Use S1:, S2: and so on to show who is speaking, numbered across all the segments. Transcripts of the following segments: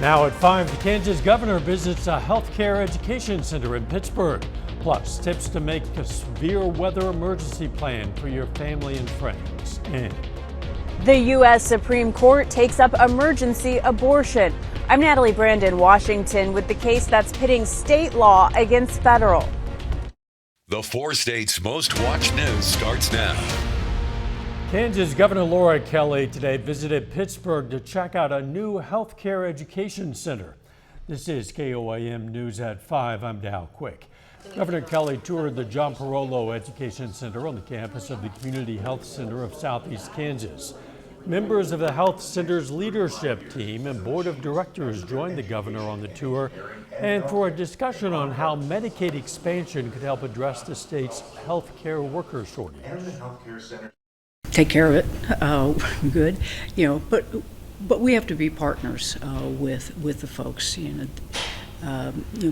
S1: Now at 5, the Kansas governor visits a healthcare education center in Pittsburgh. Plus, tips to make a severe weather emergency plan for your family and friends. And
S2: the U.S. Supreme Court takes up emergency abortion. I'm Natalie Brandon, Washington, with the case that's pitting state law against federal.
S3: The 4 states' most watched news starts now.
S1: Kansas Governor Laura Kelly today visited Pittsburgh to check out a new healthcare education center. This is KOAM News at 5. I'm Dow Quick. Governor Kelly toured the John Parolo Education Center on the campus of the Community Health Center of Southeast Kansas. Members of the health center's leadership team and board of directors joined the governor on the tour and for a discussion on how Medicaid expansion could help address the state's health care worker shortage.
S4: Take care of it, good, but we have to be partners with the folks.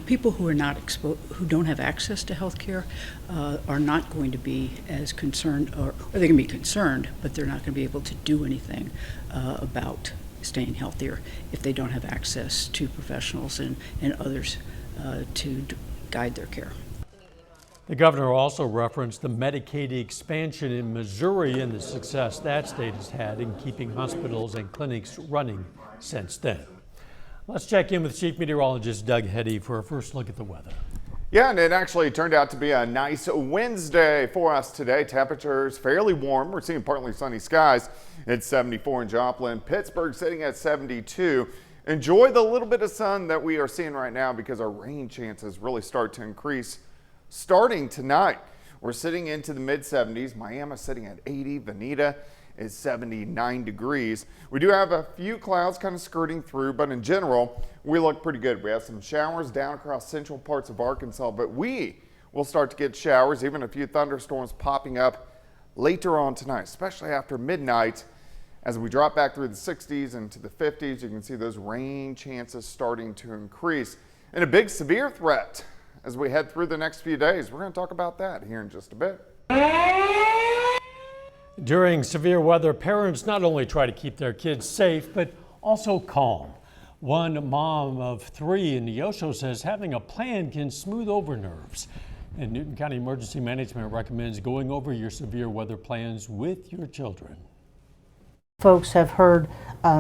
S4: People who are not who don't have access to health care are not going to be as concerned, or they can be concerned, but they're not going to be able to do anything about staying healthier if they don't have access to professionals and others to guide their care.
S1: The governor also referenced the Medicaid expansion in Missouri and the success that state has had in keeping hospitals and clinics running since then. Let's check in with Chief Meteorologist Doug Heddy for a first look at the weather.
S5: Yeah, and it actually turned out to be a nice Wednesday for us today. Temperatures fairly warm. We're seeing partly sunny skies. It's 74 in Joplin. Pittsburgh sitting at 72. Enjoy the little bit of sun that we are seeing right now because our rain chances really start to increase starting tonight. We're sitting into the mid 70s. Miami sitting at 80. Veneta is 79 degrees. We do have a few clouds kind of skirting through, but in general, we look pretty good. We have some showers down across central parts of Arkansas, but we will start to get showers, even a few thunderstorms popping up later on tonight, especially after midnight. As we drop back through the 60s into the 50s, you can see those rain chances starting to increase. And a big severe threat as we head through the next few days. We're going to talk about that here in just a bit.
S1: During severe weather, parents not only try to keep their kids safe, but also calm. One mom of 3 in Neosho says having a plan can smooth over nerves. And Newton County Emergency Management recommends going over your severe weather plans with your children.
S6: Folks have heard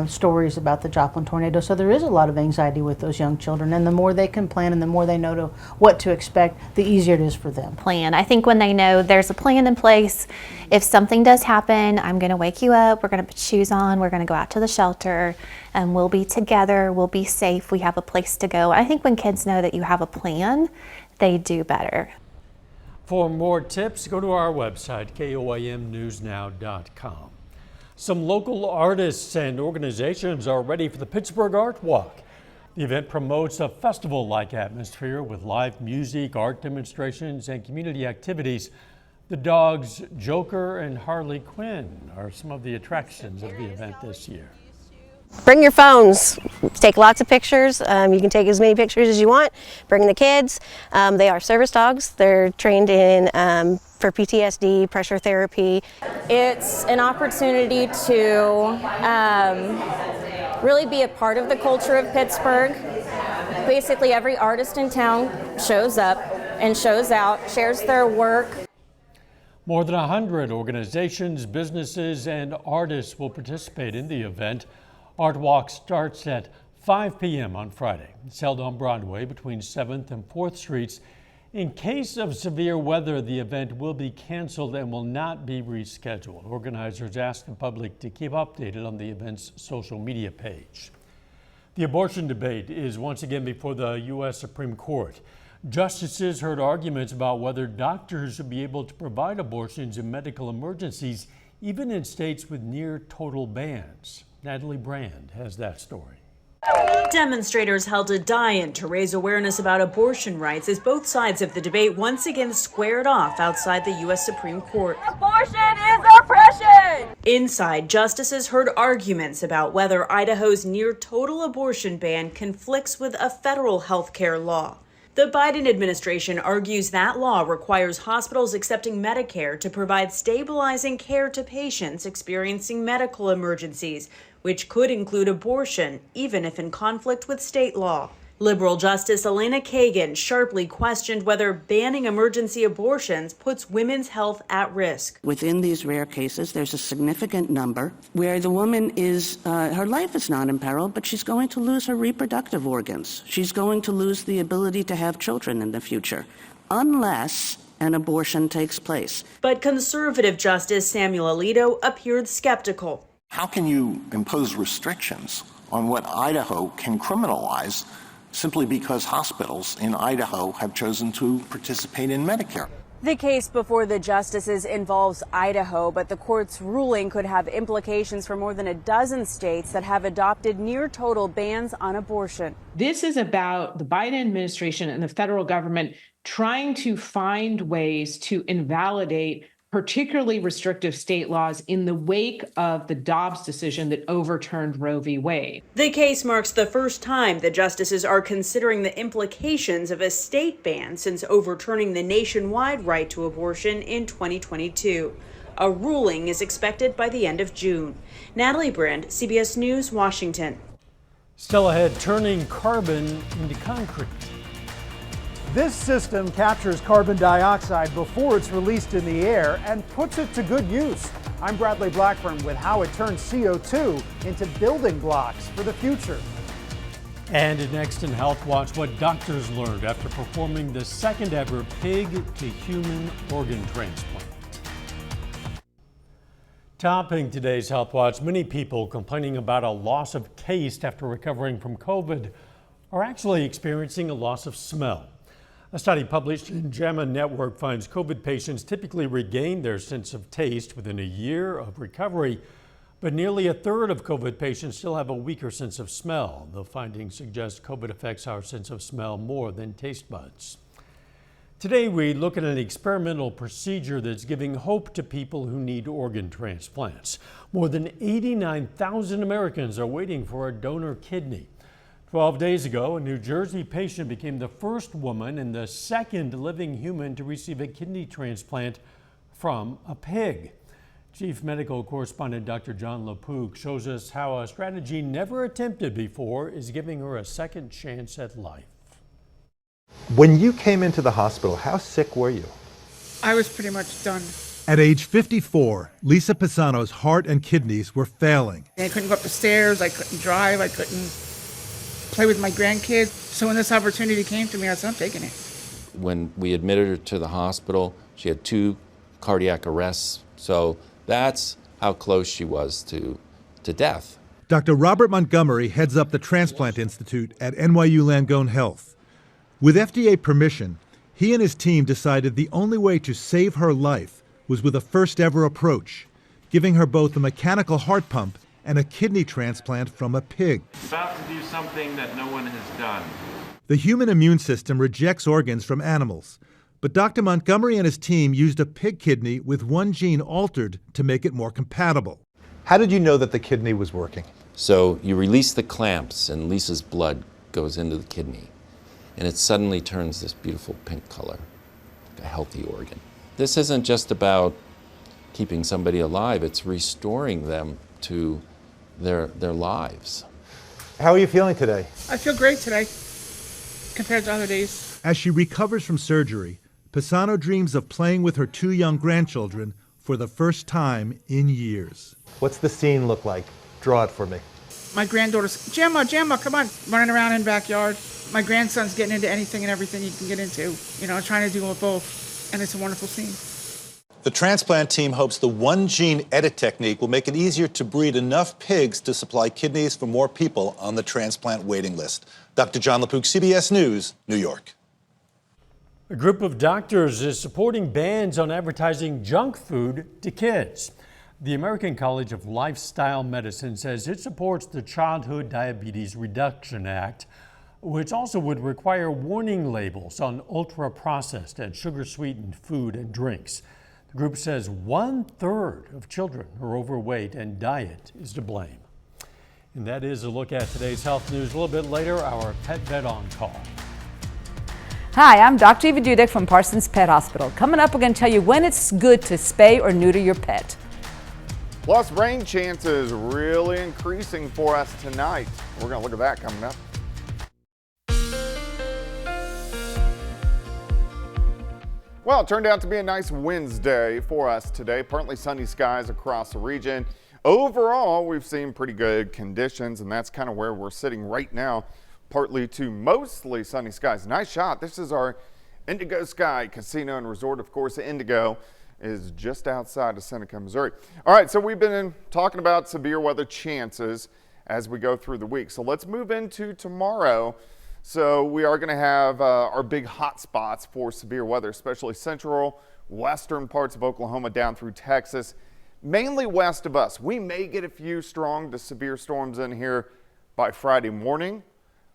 S6: stories about the Joplin tornado, so there is a lot of anxiety with those young children, and the more they can plan and the more they know what to expect, the easier it is for them.
S7: Plan. I think when they know there's a plan in place, if something does happen, I'm going to wake you up, we're going to put shoes on, we're going to go out to the shelter, and we'll be together, we'll be safe, we have a place to go. I think when kids know that you have a plan, they do better.
S1: For more tips, go to our website, koamnewsnow.com. Some local artists and organizations are ready for the Pittsburgh Art Walk. The event promotes a festival-like atmosphere with live music, art demonstrations, and community activities. The dogs Joker and Harley Quinn are some of the attractions of the event this year.
S8: Bring your phones, take lots of pictures. You can take as many pictures as you want. Bring the kids. They are service dogs. They're trained in for PTSD, pressure therapy.
S9: It's an opportunity to really be a part of the culture of Pittsburgh. Basically every artist in town shows up and shows out, shares their work.
S1: More than 100 organizations, businesses, and artists will participate in the event. Art Walk starts at 5 p.m. on Friday. It's held on Broadway between 7th and 4th Streets. In case of severe weather, the event will be canceled and will not be rescheduled. Organizers ask the public to keep updated on the event's social media page. The abortion debate is once again before the U.S. Supreme Court. Justices heard arguments about whether doctors should be able to provide abortions in medical emergencies, even in states with near total bans. Natalie Brand has that story.
S10: Demonstrators held a die-in to raise awareness about abortion rights as both sides of the debate once again squared off outside the U.S. Supreme Court.
S9: Abortion is oppression!
S10: Inside, justices heard arguments about whether Idaho's near-total abortion ban conflicts with a federal health care law. The Biden administration argues that law requires hospitals accepting Medicare to provide stabilizing care to patients experiencing medical emergencies, which could include abortion, even if in conflict with state law. Liberal Justice Elena Kagan sharply questioned whether banning emergency abortions puts women's health at risk.
S11: Within these rare cases, there's a significant number where the woman is, her life is not in peril, but she's going to lose her reproductive organs. She's going to lose the ability to have children in the future, unless an abortion takes place.
S10: But conservative Justice Samuel Alito appeared skeptical.
S12: How can you impose restrictions on what Idaho can criminalize simply because hospitals in Idaho have chosen to participate in Medicare?
S2: The case before the justices involves Idaho, but the court's ruling could have implications for more than a dozen states that have adopted near total bans on abortion.
S13: This is about the Biden administration and the federal government trying to find ways to invalidate particularly restrictive state laws in the wake of the Dobbs decision that overturned Roe v. Wade.
S10: The case marks the first time the justices are considering the implications of a state ban since overturning the nationwide right to abortion in 2022. A ruling is expected by the end of June. Natalie Brand, CBS News, Washington.
S1: Still ahead, turning carbon into concrete.
S14: This system captures carbon dioxide before it's released in the air and puts it to good use. I'm Bradley Blackburn with how it turns CO2 into building blocks for the future.
S1: And next in Health Watch, what doctors learned after performing the second ever pig to human organ transplant. Topping today's Health Watch, many people complaining about a loss of taste after recovering from COVID are actually experiencing a loss of smell. A study published in JAMA Network finds COVID patients typically regain their sense of taste within a year of recovery, but nearly a third of COVID patients still have a weaker sense of smell. The findings suggest COVID affects our sense of smell more than taste buds. Today, we look at an experimental procedure that's giving hope to people who need organ transplants. More than 89,000 Americans are waiting for a donor kidney. 12 days ago, a New Jersey patient became the first woman and the second living human to receive a kidney transplant from a pig. Chief Medical Correspondent Dr. John LaPook shows us how a strategy never attempted before is giving her a second chance at life.
S15: When you came into the hospital, how sick were you?
S16: I was pretty much done.
S17: At age 54, Lisa Pisano's heart and kidneys were failing.
S16: I couldn't go up the stairs, I couldn't drive, I couldn't play with my grandkids. So when this opportunity came to me, I said, I'm taking it.
S18: When we admitted her to the hospital, she had 2 cardiac arrests. So that's how close she was to death.
S17: Dr. Robert Montgomery heads up the Transplant Institute at NYU Langone Health. With FDA permission, he and his team decided the only way to save her life was with a first ever approach, giving her both a mechanical heart pump and a kidney transplant from a pig.
S19: About to do something that no one has done.
S17: The human immune system rejects organs from animals, but Dr. Montgomery and his team used a pig kidney with one gene altered to make it more compatible.
S15: How did you know that the kidney was working?
S18: So you release the clamps and Lisa's blood goes into the kidney and it suddenly turns this beautiful pink color, a healthy organ. This isn't just about keeping somebody alive, it's restoring them to their lives.
S15: How are you feeling today?
S16: I feel great today compared to other days.
S17: As she recovers from surgery, Pisano dreams of playing with her 2 young grandchildren for the first time in years.
S15: What's the scene look like? Draw it for me.
S16: My granddaughter's, Gemma, come on, running around in the backyard. My grandson's getting into anything and everything he can get into, trying to do both, and it's a wonderful scene.
S20: The transplant team hopes the one gene edit technique will make it easier to breed enough pigs to supply kidneys for more people on the transplant waiting list. Dr. John LaPook, CBS News, New York.
S1: A group of doctors is supporting bans on advertising junk food to kids. The American College of Lifestyle Medicine says it supports the Childhood Diabetes Reduction Act, which also would require warning labels on ultra-processed and sugar-sweetened food and drinks. The group says 1/3 of children are overweight and diet is to blame. And that is a look at today's health news. A little bit later, our pet vet on call.
S21: Hi, I'm Dr. Eva Dudek from Parsons Pet Hospital. Coming up, we're going to tell you when it's good to spay or neuter your pet.
S5: Plus, rain chances really increasing for us tonight. We're going to look at that coming up. Well, it turned out to be a nice Wednesday for us today. Partly sunny skies across the region. Overall, we've seen pretty good conditions, and that's kind of where we're sitting right now. Partly to mostly sunny skies. Nice shot. This is our Indigo Sky Casino and Resort. Of course, Indigo is just outside of Seneca, Missouri. All right, so we've been talking about severe weather chances as we go through the week. So let's move into tomorrow. So we are going to have our big hot spots for severe weather, especially central, western parts of Oklahoma down through Texas, mainly west of us. We may get a few strong to severe storms in here by Friday morning,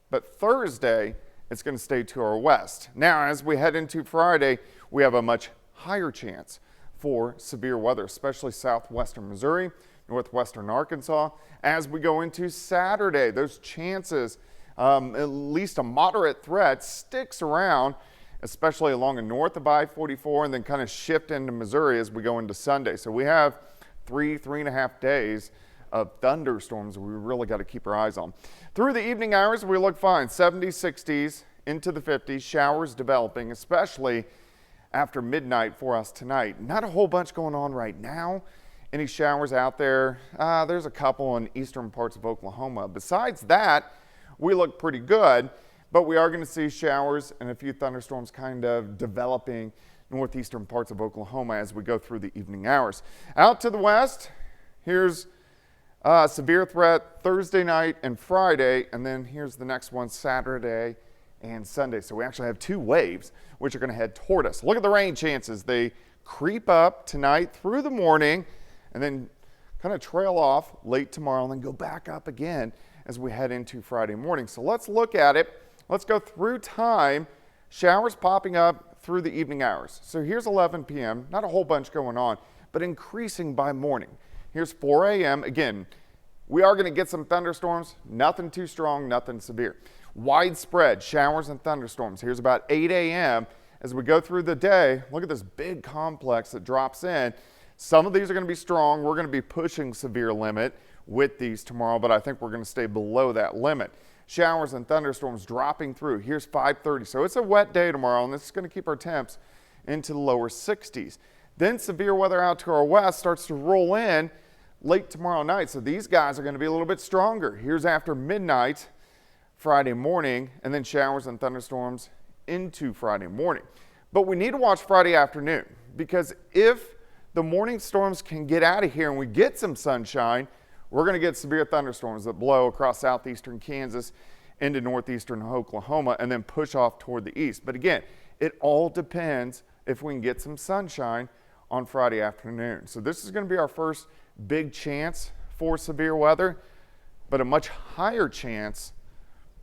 S5: but Thursday it's going to stay to our west. Now, as we head into Friday, we have a much higher chance for severe weather, especially southwestern Missouri, northwestern Arkansas. As we go into Saturday, those chances, at least a moderate threat, sticks around, especially along the north of I-44, and then kind of shift into Missouri as we go into Sunday. So we have three and a half days of thunderstorms we really got to keep our eyes on. Through the evening hours, we look fine. 70s, 60s, into the 50s, showers developing, especially after midnight for us tonight. Not a whole bunch going on right now. Any showers out there? There's a couple in eastern parts of Oklahoma. Besides that, we look pretty good, but we are going to see showers and a few thunderstorms kind of developing northeastern parts of Oklahoma as we go through the evening hours. Out to the west, here's a severe threat Thursday night and Friday, and then here's the next one Saturday and Sunday. So we actually have two waves which are going to head toward us. Look at the rain chances. They creep up tonight through the morning and then kind of trail off late tomorrow and then go back up again as we head into Friday morning. So let's look at it. Let's go through time. Showers popping up through the evening hours. So here's 11 p.m. Not a whole bunch going on, but increasing by morning. Here's 4 a.m. Again, we are going to get some thunderstorms. Nothing too strong, nothing severe. Widespread showers and thunderstorms. Here's about 8 a.m. As we go through the day, look at this big complex that drops in. Some of these are going to be strong. We're going to be pushing severe limit with these tomorrow, but I think we're going to stay below that limit. Showers and thunderstorms dropping through. Here's 5:30. So it's a wet day tomorrow, and this is going to keep our temps into the lower 60s. Then severe weather out to our west starts to roll in late tomorrow night. So these guys are going to be a little bit stronger. Here's after midnight Friday morning, and then showers and thunderstorms into Friday morning. But we need to watch Friday afternoon, because if the morning storms can get out of here and we get some sunshine, we're going to get severe thunderstorms that blow across southeastern Kansas into northeastern Oklahoma and then push off toward the east. But again, it all depends if we can get some sunshine on Friday afternoon. So this is going to be our first big chance for severe weather, but a much higher chance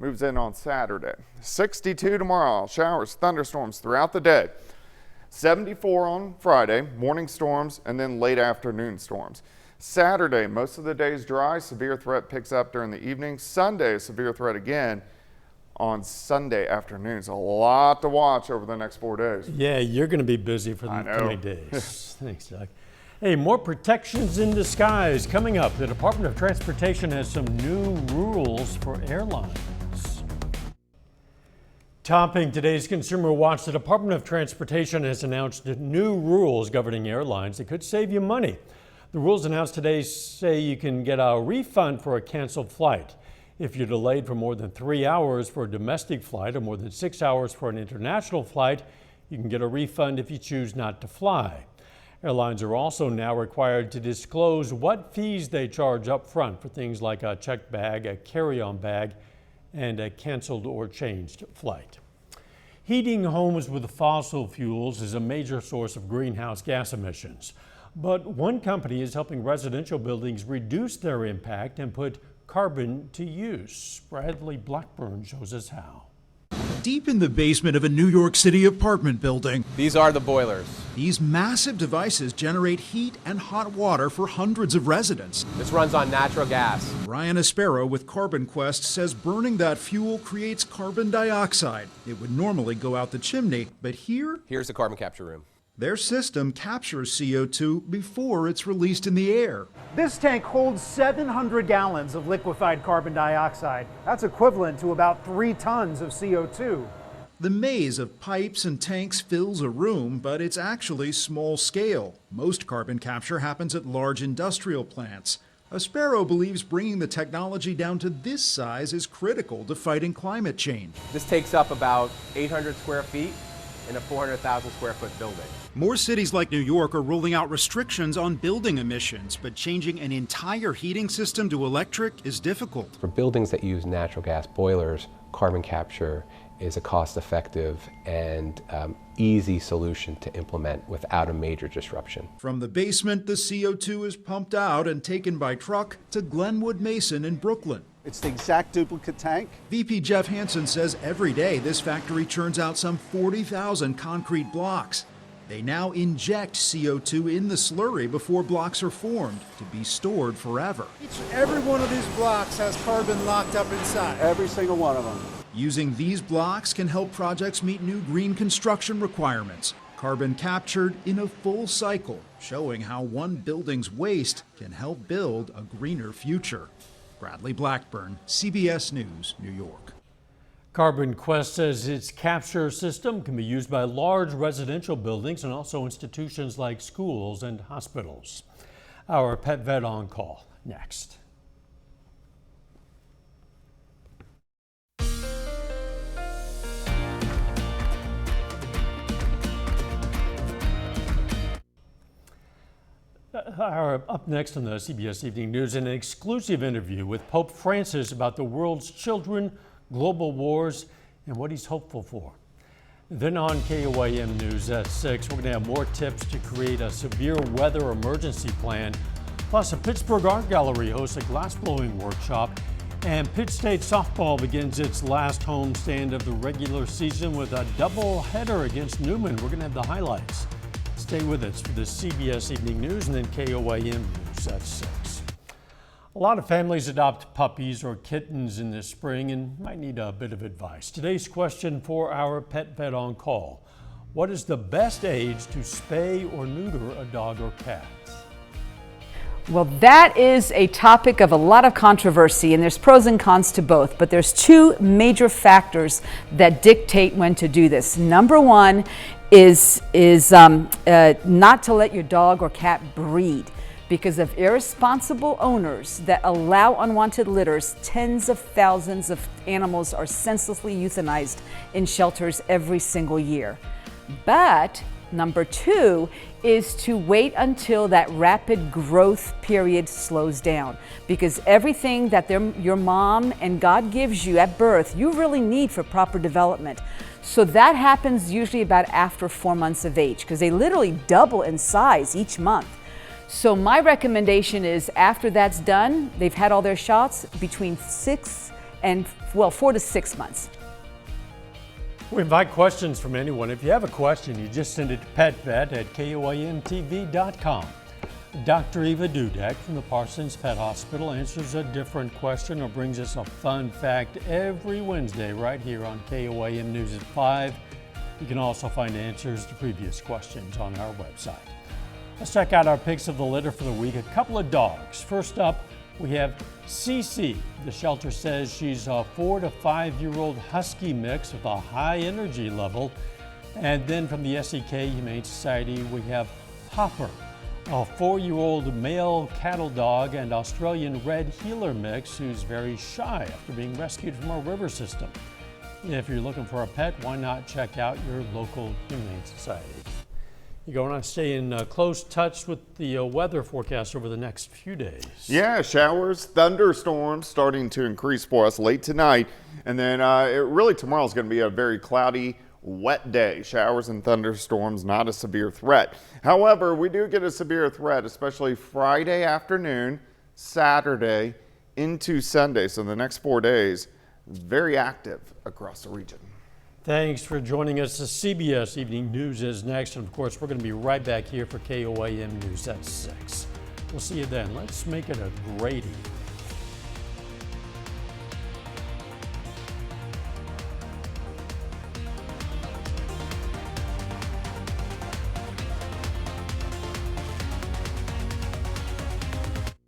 S5: moves in on Saturday. 62 tomorrow, showers, thunderstorms throughout the day. 74 on Friday, morning storms, and then late afternoon storms. Saturday, most of the day is dry. Severe threat picks up during the evening. Sunday, severe threat again on Sunday afternoons. A lot to watch over the next 4 days.
S1: Yeah, you're going to be busy for the coming days. Thanks, Doug. Hey, more protections in disguise coming up. The Department of Transportation has some new rules for airlines. Topping today's Consumer Watch, the Department of Transportation has announced new rules governing airlines that could save you money. The rules announced today say you can get a refund for a canceled flight. If you're delayed for more than 3 hours for a domestic flight or more than 6 hours for an international flight, you can get a refund if you choose not to fly. Airlines are also now required to disclose what fees they charge up front for things like a checked bag, a carry-on bag, and a canceled or changed flight. Heating homes with fossil fuels is a major source of greenhouse gas emissions. But one company is helping residential buildings reduce their impact and put carbon to use. Bradley Blackburn shows us how.
S3: Deep in the basement of a New York City apartment building.
S22: These are the boilers.
S3: These massive devices generate heat and hot water for hundreds of residents.
S22: This runs on natural gas.
S3: Ryan Aspero with Carbon Quest says burning that fuel creates carbon dioxide. It would normally go out the chimney, but here's
S22: the carbon capture room.
S3: Their system captures CO2 before it's released in the air.
S14: This tank holds 700 gallons of liquefied carbon dioxide. That's equivalent to about 3 tons of CO2.
S3: The maze of pipes and tanks fills a room, but it's actually small scale. Most carbon capture happens at large industrial plants. Aspero believes bringing the technology down to this size is critical to fighting climate change.
S22: This takes up about 800 square feet in a 400,000 square foot building.
S3: More cities like New York are rolling out restrictions on building emissions, but changing an entire heating system to electric is difficult.
S22: For buildings that use natural gas boilers, carbon capture is a cost-effective and easy solution to implement without a major disruption.
S3: From the basement, the CO2 is pumped out and taken by truck to Glenwood Mason in Brooklyn.
S4: It's the exact duplicate tank.
S3: VP Jeff Hansen says every day this factory churns out some 40,000 concrete blocks. They now inject CO2 in the slurry before blocks are formed to be stored forever.
S14: Every one of these blocks has carbon locked up inside.
S4: Every single one of them.
S3: Using these blocks can help projects meet new green construction requirements. Carbon captured in a full cycle, showing how one building's waste can help build a greener future. Bradley Blackburn, CBS News, New York.
S1: Carbon Quest says its capture system can be used by large residential buildings and also institutions like schools and hospitals. Our Pet Vet on Call next. Up next on the CBS Evening News, an exclusive interview with Pope Francis about the world's children, global wars, and what he's hopeful for. Then on KOAM News at 6, we're going to have more tips to create a severe weather emergency plan. Plus, a Pittsburgh Art Gallery hosts a glassblowing workshop. And Pitt State softball begins its last home stand of the regular season with a double header against Newman. We're going to have the highlights. Stay with us for the CBS Evening News and then KOAM News at 6. A lot of families adopt puppies or kittens in the spring and might need a bit of advice. Today's question for our Pet Vet on Call: what is the best age to spay or neuter a dog or cat?
S21: Well, that is a topic of a lot of controversy, and there's pros and cons to both, but there's 2 major factors that dictate when to do this. Number one is not to let your dog or cat breed. Because of irresponsible owners that allow unwanted litters, tens of thousands of animals are senselessly euthanized in shelters every single year. But number 2 is to wait until that rapid growth period slows down, because everything that your mom and God gives you at birth, you really need for proper development. So that happens usually about after 4 months of age, because they literally double in size each month. So my recommendation is after that's done, they've had all their shots, between 4 to 6 months.
S1: We invite questions from anyone. If you have a question, you just send it to petvet@koamtv.com. Dr. Eva Dudek from the Parsons Pet Hospital answers a different question or brings us a fun fact every Wednesday right here on KOAM News at 5. You can also find answers to previous questions on our website. Let's check out our picks of the litter for the week. A couple of dogs. First up, we have Cece. The shelter says she's a 4 to 5-year-old husky mix with a high energy level. And then from the SEK Humane Society, we have Hopper, a 4-year-old male cattle dog and Australian red heeler mix who's very shy after being rescued from a river system. If you're looking for a pet, why not check out your local Humane Society? You're going to stay in close touch with the weather forecast over the next few days.
S5: Yeah, showers, thunderstorms starting to increase for us late tonight. And then really tomorrow is going to be a very cloudy, wet day. Showers and thunderstorms, not a severe threat. However, we do get a severe threat, especially Friday afternoon, Saturday into Sunday. So the next 4 days, very active across the region.
S1: Thanks for joining us. The CBS Evening News is next. And of course, we're going to be right back here for KOAM News at 6. We'll see you then. Let's make it a great evening.